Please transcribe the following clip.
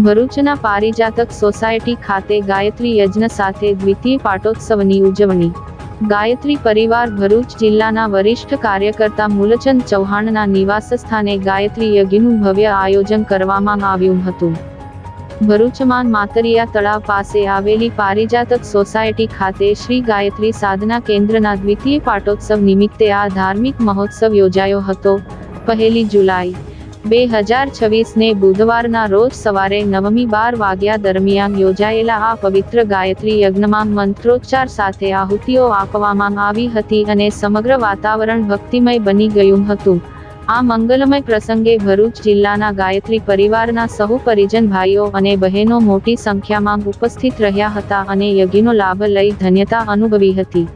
ભરૂચના પારિજાતક સોસાયટી ખાતે ગાયત્રી યજ્ઞ સાથે દ્વિતીય પાટોત્સવની ઉજવણી। ગાયત્રી પરિવાર ભરૂચ જિલ્લાના વરિષ્ઠ કાર્યકર્તા મૂલચંદ ચૌહાણના નિવાસસ્થાને ગાયત્રી યજ્ઞનું ભવ્ય આયોજન કરવામાં આવ્યું હતું। ભરૂચમાં માતરિયા તળાવ પાસે આવેલી પારિજાતક સોસાયટી ખાતે શ્રી ગાયત્રી સાધના કેન્દ્રના દ્વિતીય પાટોત્સવ નિમિત્તે આ ધાર્મિક મહોત્સવ યોજાયો હતો। 1 જુલાઈ 2026 ને બુધવારના રોજ સવારે 9:12 વાગ્યા દરમિયાન યોજાયેલા આ પવિત્ર ગાયત્રી યજ્ઞમાં મંત્રોચ્ચાર સાથે આહુતિઓ આપવામાં આવી હતી અને સમગ્ર વાતાવરણ ભક્તિમય બની ગયું હતું। આ મંગલમય પ્રસંગે ભરૂચ જિલ્લાના ગાયત્રી પરિવારના સહુ પરિજન ભાઈઓ અને બહેનો મોટી સંખ્યામાં ઉપસ્થિત રહ્યા હતા અને યજ્ઞનો લાભ લઈ ધન્યતા અનુભવી હતી।